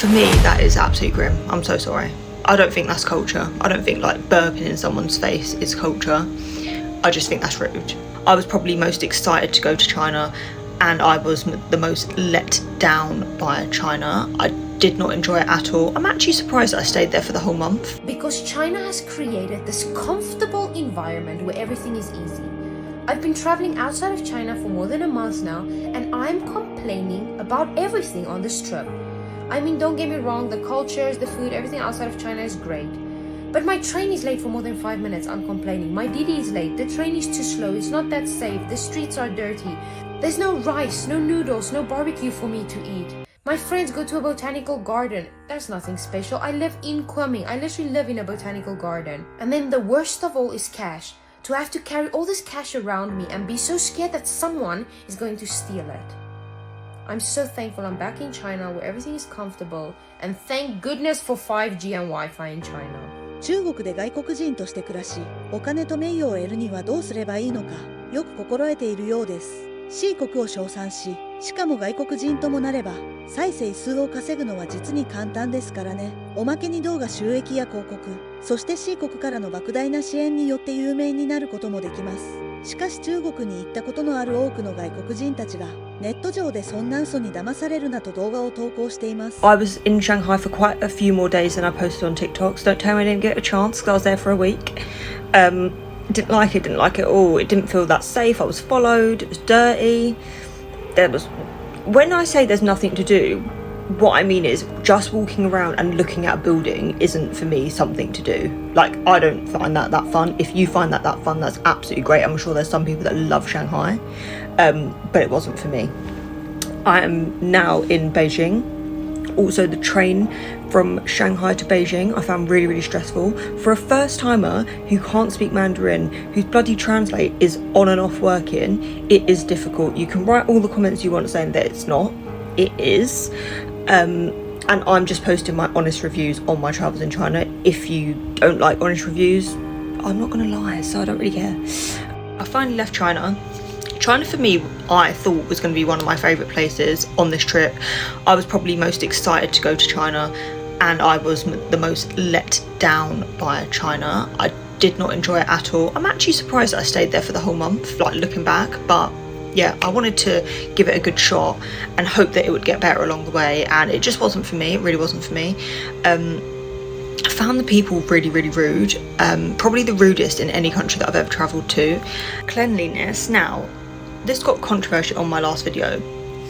For me, that is absolutely grim. I'm so sorry. I don't think that's culture. I don't think like burping in someone's face is culture. I just think that's rude. I was probably most excited to go to China, and I was the most let down by China. I did not enjoy it at all. I'm actually surprised that I stayed there for the whole month. Because China has created this comfortable environment where everything is easy. I've been traveling outside of China for more than a month now, and I'm complaining about everything on this trip. I mean, don't get me wrong, the cultures, the food, everything outside of China is great. But my train is late for more than 5 minutes, I'm complaining. My Didi is late, the train is too slow, it's not that safe, the streets are dirty. There's no rice, no noodles, no barbecue for me to eat. My friends go to a botanical garden. There's nothing special. I live in Kunming. I literally live in a botanical garden. And then the worst of all is cash. To have to carry all this cash around me and be so scared that someone is going to steal it. I'm so thankful I'm back in China where everything is comfortable, and thank goodness for 5G and Wi-Fi in China. 中国で外国人として暮らし、お金と名誉を得るにはどうすればいいのか、よく心得ているようです。C 国を称賛し、しかも外国人ともなれば、再生数を稼ぐのは実に簡単ですからね。おまけに動画収益や広告、そして C 国からの莫大な支援によって有名になることもできます。しかし中国に行ったことのある多くの外国人たちがネット上でそんな嘘に騙されるなと動画を投稿しています。I was in Shanghai for quite a few more days than I posted on TikTok, so don't tell me I didn't get a chance because I was there for a week. Didn't like it at all. It didn't feel that safe. I was followed, it was dirty. When I say there's nothing to do, what I mean is just walking around and looking at a building isn't for me something to do. Like, I don't find that fun. If you find that fun, that's absolutely great. I'm sure there's some people that love Shanghai, but it wasn't for me. I am now in Beijing. Also, the train from Shanghai to Beijing I found really, really stressful. For a first timer who can't speak Mandarin, whose bloody translate is on and off working, it is difficult. You can write all the comments you want saying that it's not. It is. And I'm just posting my honest reviews on my travels in China. If you don't like honest reviews, I'm not gonna lie, so I don't really care. I finally left China. China for me, I thought was going to be one of my favourite places on this trip. I was probably most excited to go to China, and I was the most let down by China. I did not enjoy it at all. I'm actually surprised that I stayed there for the whole month, like looking back, but yeah, I wanted to give it a good shot and hope that it would get better along the way, and it just wasn't for me. It really wasn't for me. I found the people really, really rude. Probably the rudest in any country that I've ever travelled to. Cleanliness. Now, this got controversial on my last video.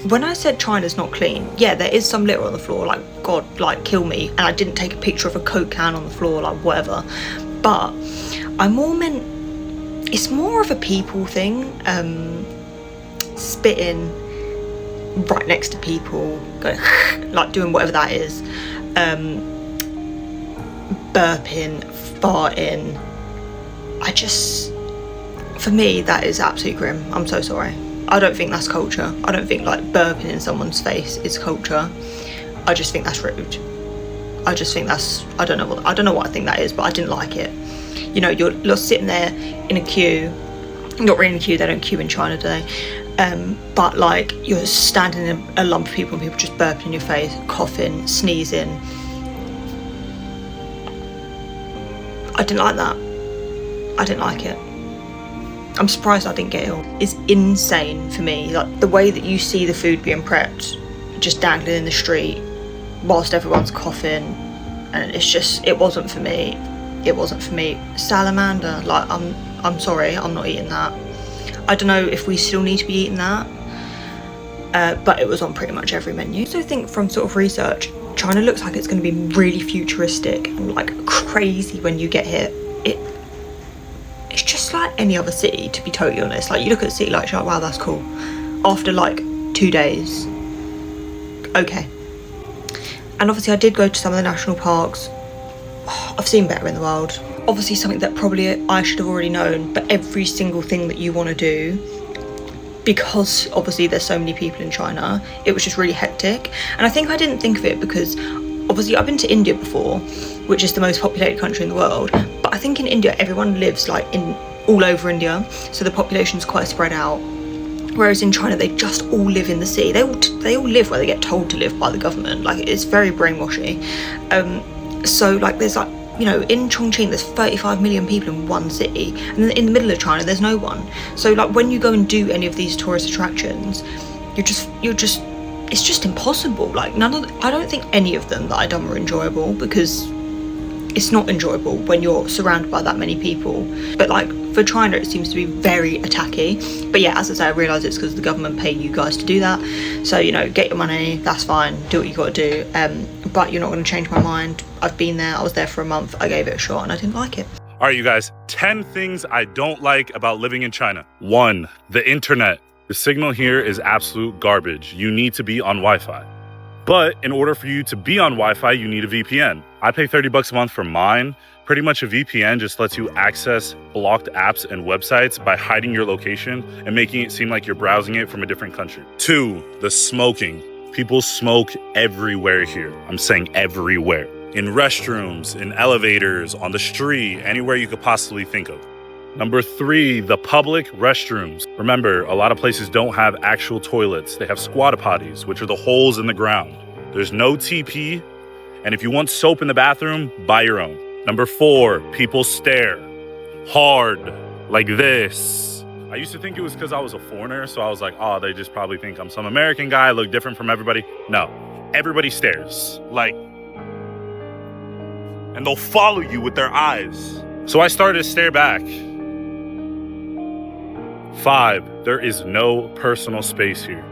When I said China's not clean, yeah, there is some litter on the floor, like, God, like, kill me. And I didn't take a picture of a Coke can on the floor, like, whatever. But I more meant, it's more of a people thing. Spitting right next to people, going like doing whatever that is, burping, farting. For me, that is absolutely grim. I'm so sorry. I don't think that's culture. I don't think like burping in someone's face is culture. I just think that's rude. I just think that's, I don't know what I think that is, but I didn't like it. You know, you're sitting there in a queue, not really in a queue, they don't queue in China, do they? But like you're standing in a lump of people and people just burping in your face, coughing, sneezing. I didn't like that. I didn't like it. I'm surprised I didn't get ill. It's insane for me. Like the way that you see the food being prepped, just dangling in the street whilst everyone's coughing, and it's just, it wasn't for me. It wasn't for me. Salamander, like I'm sorry, I'm not eating that. I don't know if we still need to be eating that, but it was on pretty much every menu. I also think from sort of research, China looks like it's going to be really futuristic and like crazy when you get here. It's just like any other city, to be totally honest. Like you look at a city like, wow, that's cool. After like 2 days, okay. And obviously I did go to some of the national parks. I've seen better in the world. Obviously something that probably I should have already known, but every single thing that you want to do, because obviously there's so many people in China, it was just really hectic. And I think I didn't think of it because obviously I've been to India before, which is the most populated country in the world, but I think in India everyone lives like in all over India, so the population's quite spread out. Whereas in China, they just all live in the city. They all live where they get told to live by the government. Like, it's very brainwashy. So like, there's like, you know, in Chongqing, there's 35 million people in one city, and then in the middle of China, there's no one. So like, when you go and do any of these tourist attractions, it's just impossible. Like, I don't think any of them that I done were enjoyable, because it's not enjoyable when you're surrounded by that many people. But like, for China, it seems to be very attacky. But yeah, as I say, I realise it's because the government pay you guys to do that. So, you know, get your money, that's fine, do what you got to do. But you're not going to change my mind. I've been there, I was there for a month, I gave it a shot, and I didn't like it. All right, you guys, 10 things I don't like about living in China. 1, the internet. The signal here is absolute garbage. You need to be on Wi-Fi. But in order for you to be on Wi-Fi, you need a VPN. I pay $30 a month for mine. Pretty much a VPN just lets you access blocked apps and websites by hiding your location and making it seem like you're browsing it from a different country. 2, the smoking. People smoke everywhere here. I'm saying everywhere. In restrooms, in elevators, on the street, anywhere you could possibly think of. Number 3, the public restrooms. Remember, a lot of places don't have actual toilets. They have squatta potties, which are the holes in the ground. There's no TP, and if you want soap in the bathroom, buy your own. Number 4, people stare hard, like this. I used to think it was because I was a foreigner, so I was like, oh, they just probably think I'm some American guy, look different from everybody. No, everybody stares, like, and they'll follow you with their eyes. So I started to stare back. 5, there is no personal space here.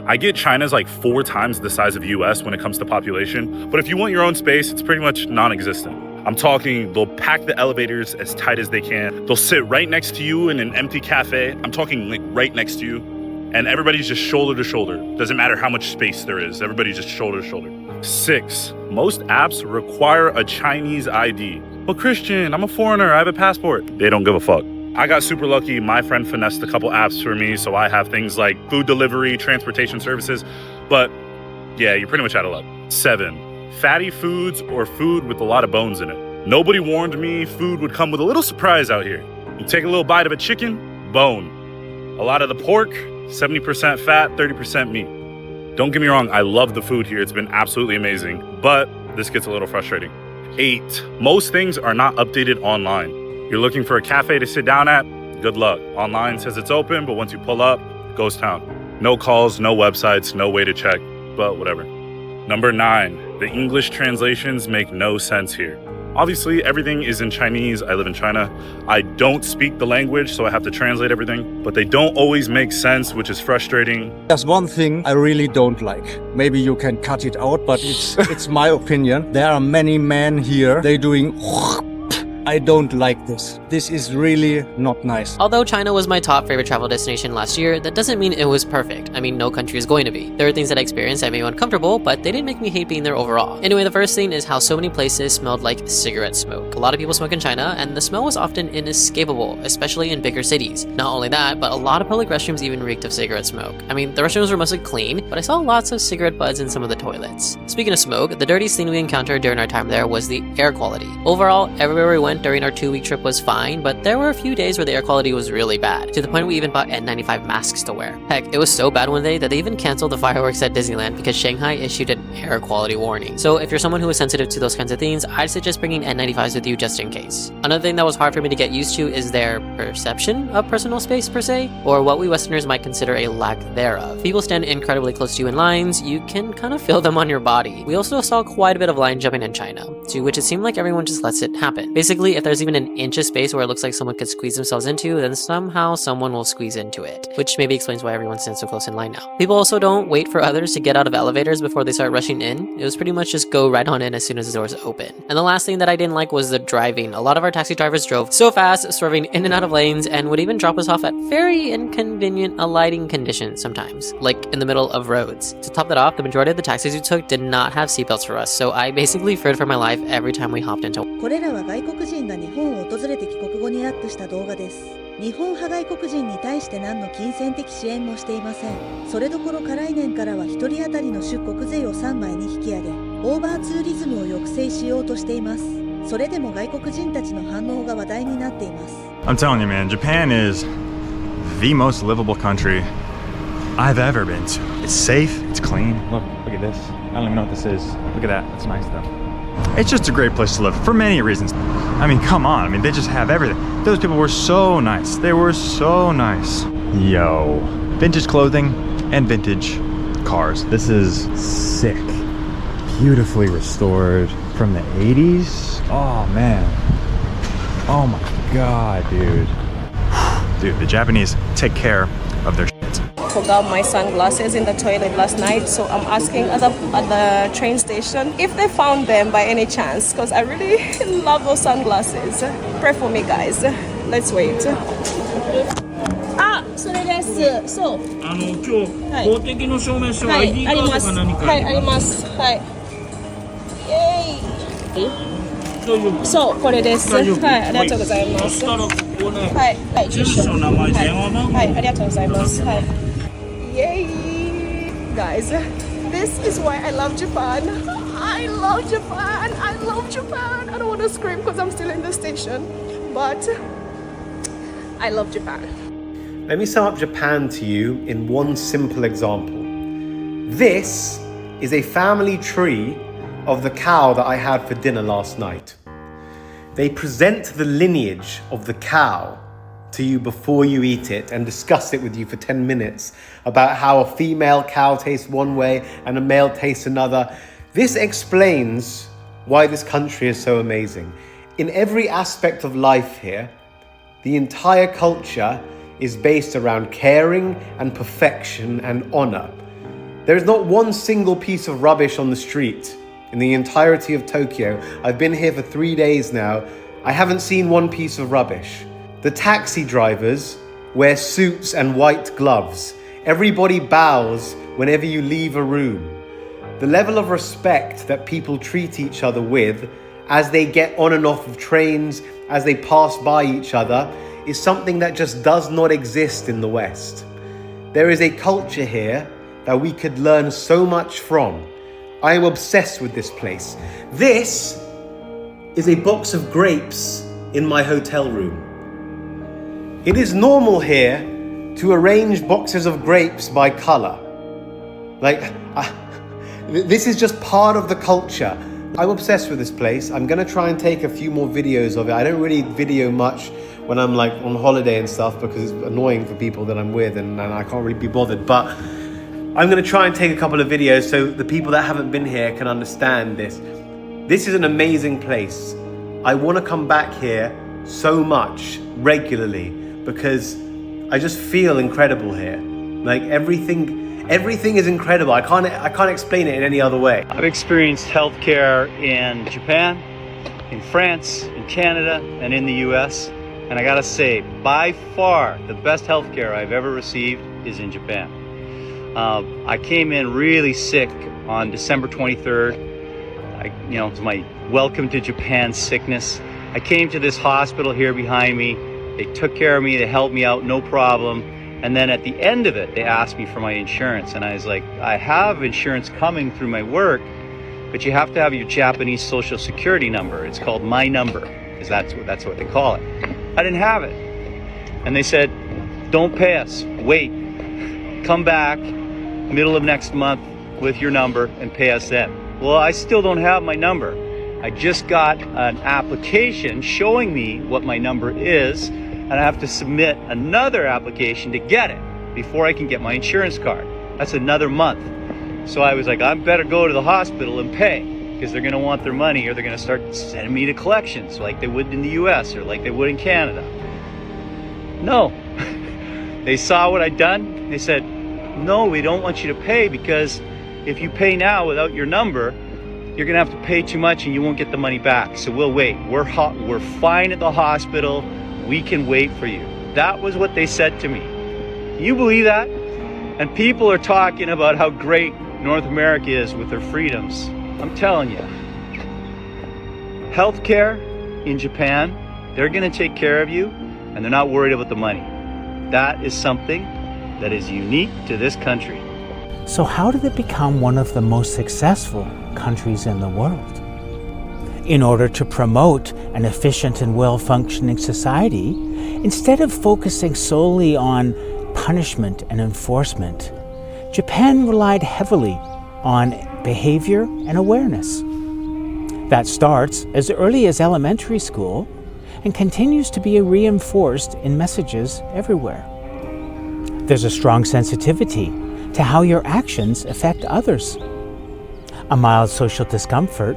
I get China's like 4 times the size of US when it comes to population, but if you want your own space, it's pretty much non-existent. I'm talking, they'll pack the elevators as tight as they can. They'll sit right next to you in an empty cafe. I'm talking like right next to you. And everybody's just shoulder to shoulder. Doesn't matter how much space there is. Everybody's just shoulder to shoulder. 6, most apps require a Chinese ID. But Christian, I'm a foreigner, I have a passport. They don't give a fuck. I got super lucky. My friend finessed a couple apps for me, so I have things like food delivery, transportation services. But yeah, you're pretty much out of luck. 7, fatty foods or food with a lot of bones in it. Nobody warned me food would come with a little surprise out here. You take a little bite of a chicken, bone. A lot of the pork, 70% fat, 30% meat. Don't get me wrong, I love the food here. It's been absolutely amazing, but this gets a little frustrating. 8, most things are not updated online. You're looking for a cafe to sit down at? Good luck. Online says it's open, but once you pull up, ghost town. No calls, no websites, no way to check, but whatever. Number 9, the English translations make no sense here. Obviously, everything is in Chinese. I live in China. I don't speak the language, so I have to translate everything, but they don't always make sense, which is frustrating. There's one thing I really don't like. Maybe you can cut it out, but it's my opinion. There are many men here. They're doing I don't like this. This is really not nice. Although China was my top favorite travel destination last year, that doesn't mean it was perfect. I mean, no country is going to be. There are things that I experienced that made me uncomfortable, but they didn't make me hate being there overall. Anyway, the first thing is how so many places smelled like cigarette smoke. A lot of people smoke in China, and the smell was often inescapable, especially in bigger cities. Not only that, but a lot of public restrooms even reeked of cigarette smoke. I mean, the restrooms were mostly clean, but I saw lots of cigarette butts in some of the toilets. Speaking of smoke, the dirtiest thing we encountered during our time there was the air quality. Overall, everywhere we went during our 2-week trip was fine, but there were a few days where the air quality was really bad, to the point we even bought N95 masks to wear. Heck, it was so bad one day that they even canceled the fireworks at Disneyland because Shanghai issued an air quality warning. So if you're someone who is sensitive to those kinds of things, I'd suggest bringing N95s with you just in case. Another thing that was hard for me to get used to is their perception of personal space per se, or what we Westerners might consider a lack thereof. People stand incredibly close to you in lines, you can kind of feel them on your body. We also saw quite a bit of line jumping in China, to which it seemed like everyone just lets it happen. Basically, if there's even an inch of space where it looks like someone could squeeze themselves into, then somehow someone will squeeze into it, which maybe explains why everyone stands so close in line now. People also don't wait for others to get out of elevators before they start rushing in. It was pretty much just go right on in as soon as the doors open. And the last thing that I didn't like was the driving. A lot of our taxi drivers drove so fast, swerving in and out of lanes, and would even drop us off at very inconvenient alighting conditions sometimes, like in the middle of roads. To top that off, the majority of the taxis we took did not have seatbelts for us, so I basically feared for my life every time we hopped into one. これらは外国人が日本を訪れて帰国後にアップした動画です。日本派外国人に対して何の金銭的支援もしていません。それどころか来年からは1人当たりの出国税を3倍に引き上げ、オーバーツーリズムを抑制しようとしています。それでも外国人たちの反応が話題になっています。I'm telling you, man, Japan is the most livable country I've ever been to. It's safe, it's clean. Look at this. I don't even know what this is. Look at that, that's nice though. It's just a great place to live for many reasons. I mean, come on, I mean, they just have everything. Those people were so nice. They were so nice. Yo, vintage clothing and vintage cars. This is sick. Beautifully restored from the 80s. Oh man. Oh my God, dude. Dude, the Japanese take care of their shit. Forgot my sunglasses in the toilet last night, so I'm asking at the train station if they found them by any chance, because I really love those sunglasses. Pray for me, guys. Let's wait. あ、それです。そう。今日、公的の証明書、はい、 ID カードか何かはい、あります。はい。イエーイ。そう、これです。はい、ありがとうございます。そしたらここね、はい、はい、住所、名前、電話番号。はい、ありがとうございます。はい。Yay! Guys, this is why I love Japan. I love Japan. I love Japan. I don't want to scream because I'm still in the station, but I love Japan. Let me sum up Japan to you in one simple example. This is a family tree of the cow that I had for dinner last night. They present the lineage of the cow to you before you eat it and discuss it with you for 10 minutes about how a female cow tastes one way and a male tastes another. This explains why this country is so amazing. In every aspect of life here, the entire culture is based around caring and perfection and honor. There is not one single piece of rubbish on the street in the entirety of Tokyo. I've been here for 3 days now. I haven't seen one piece of rubbish. The taxi drivers wear suits and white gloves. Everybody bows whenever you leave a room. The level of respect that people treat each other with as they get on and off of trains, as they pass by each other, is something that just does not exist in the West. There is a culture here that we could learn so much from. I am obsessed with this place. This is a box of grapes in my hotel room. It is normal here to arrange boxes of grapes by color. This is just part of the culture. I'm obsessed with this place. I'm gonna try and take a few more videos of it. I don't really video much when I'm like on holiday and stuff because it's annoying for people that I'm with and I can't really be bothered. But I'm gonna try and take a couple of videos so the people that haven't been here can understand this. This is an amazing place. I wanna come back here so much regularly because I just feel incredible here. Like everything is incredible. I can't explain it in any other way. I've experienced healthcare in Japan, in France, in Canada, and in the US. And I gotta say, by far, the best healthcare I've ever received is in Japan. I came in really sick on December 23rd. It was my welcome to Japan sickness. I came to this hospital here behind me. They took care of me, they helped me out, no problem. And then at the end of it, they asked me for my insurance. And I was like, I have insurance coming through my work, but you have to have your Japanese social security number. It's called My Number, because that's what they call it. I didn't have it. And they said, don't pay us, wait. Come back middle of next month with your number and pay us then. Well, I still don't have my number. I just got an application showing me what my number is, and I have to submit another application to get it before I can get my insurance card. That's another month. So I was like, I better go to the hospital and pay, because they're gonna want their money or they're gonna start sending me to collections like they would in the US or like they would in Canada. No. They saw what I'd done. They said, no, we don't want you to pay, because if you pay now without your number, you're gonna have to pay too much and you won't get the money back. So we'll wait. We're fine at the hospital. We can wait for you. That was what they said to me. Can you believe that? And people are talking about how great North America is with their freedoms. I'm telling you, healthcare in Japan, they're gonna take care of you and they're not worried about the money. That is something that is unique to this country. So how did it become one of the most successful countries in the world? In order to promote an efficient and well-functioning society, instead of focusing solely on punishment and enforcement, Japan relied heavily on behavior and awareness. That starts as early as elementary school and continues to be reinforced in messages everywhere. There's a strong sensitivity to how your actions affect others. A mild social discomfort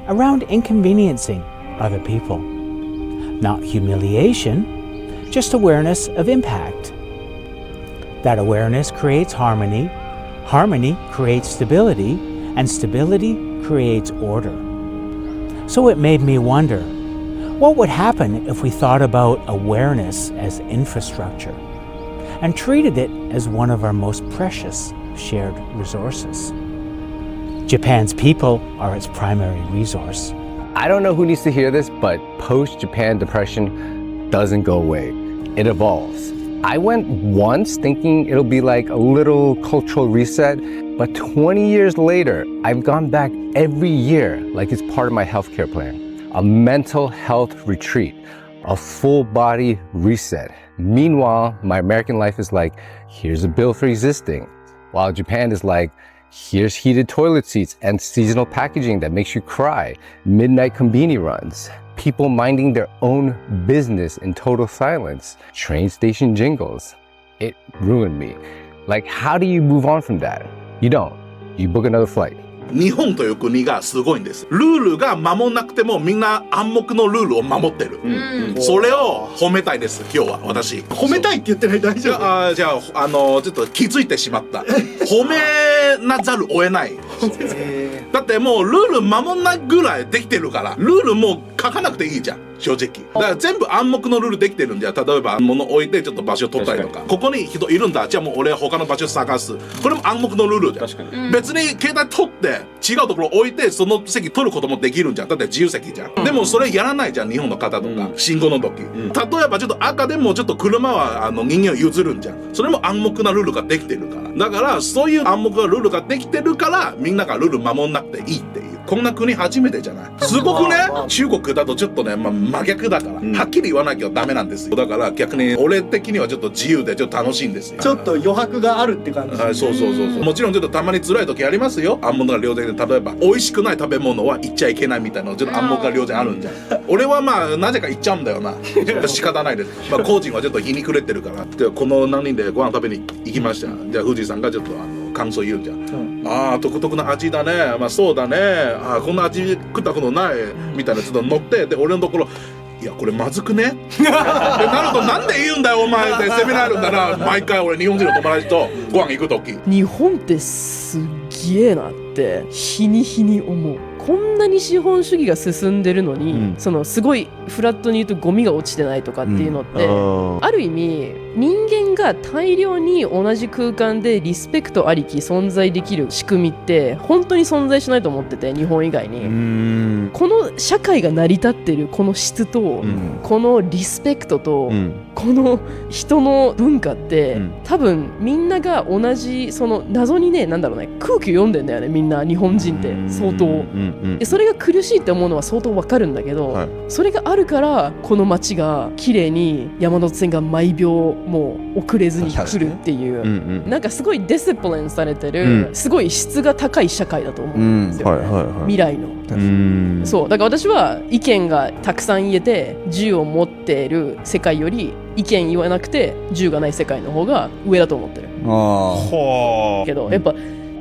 around inconveniencing other people. Not humiliation, just awareness of impact. That awareness creates harmony, harmony creates stability, and stability creates order. So it made me wonder, what would happen if we thought about awareness as infrastructure and treated it as one of our most precious shared resources? Japan's people are its primary resource. I don't know who needs to hear this, but post-Japan depression doesn't go away. It evolves. I went once thinking it'll be like a little cultural reset, but 20 years later, I've gone back every year like it's part of my healthcare plan. A mental health retreat, a full body reset. Meanwhile, my American life is like, here's a bill for existing. While Japan is like, here's heated toilet seats and seasonal packaging that makes you cry. Midnight konbini runs. People minding their own business in total silence. Train station jingles. It ruined me. Like, how do you move on from that? You don't. You book another flight. 日本という国がすごいんです。ルールが守んなくてもみんな暗黙のルールを守ってる。それを褒めたいです、今日は私。褒めたいって言ってない大丈夫？じゃあ、ちょっと気づいてしまった。褒めなざるを得ない。だってもうルール守んないぐらいできてるから、ルールもう書かなくていいじゃん。正直だから全部暗黙のルールできてるんじゃ。例えば物置いてちょっと場所取ったりとか、ここに人いるんだ、じゃあもう俺は他の場所探す。これも暗黙のルールじゃん。確かに別に携帯取って違うところ置いてその席取ることもできるんじゃん。だって自由席じゃん。でもそれやらないじゃん、日本の方とか、信号の時、例えばちょっと赤でもちょっと車は人間を譲るんじゃん。それも暗黙なルールができてるから。だからそういう暗黙なルールができてるからみんながルール守んなくていいっていう。こんな国初めてじゃない。すごくね、中国だとちょっとね、真逆だから、はっきり言わなきゃダメなんですよ。だから逆に俺的にはちょっと自由でちょっと楽しいんですよ。ちょっと余白があるって感じ。はい、そう。もちろんちょっとたまに辛い時ありますよ。暗黙が両然で、例えば美味しくない食べ物は言っちゃいけないみたいなのちょっと暗黙が両然あるんじゃん。俺はまあなぜか言っちゃうんだよな。仕方ないです。まあ個人はちょっと日に暮れてるから。でこの何人でご飯食べに行きました。じゃあ藤井さんがちょっと感想言うじゃん。ああ独特な味だね。まあそうだね。ああこんな味食ったことないみたいなちょっと乗って、で俺のところ。いやこれまずくねってなると、なんで言うんだよお前って責められるんだな。毎回俺日本人の友達とご飯行く時、日本ってすっげえなって日に日に思う。こんなに資本主義が進んでるのに、そのすごいフラットに言うとゴミが落ちてないとかっていうのって、ある意味人間が大量に同じ空間でリスペクトありき存在できる仕組みって本当に存在しないと思ってて、日本以外にこの社会が成り立ってるこの質と、このリスペクトと、この人の文化って、多分みんなが同じその謎にね、なんだろうね、空気を読んでんだよね、みんな日本人って相当。でそれが苦しいって思うのは相当わかるんだけど、それがあるからこの街が綺麗に山手線が毎秒もう遅れずに来るっていう、なんかすごいディシプリンされてる、すごい質が高い社会だと思うんですよ、未来の。そうだから私は意見がたくさん言えて銃を持っている世界より意見言わなくて銃がない世界の方が上だと思ってる。けどやっぱ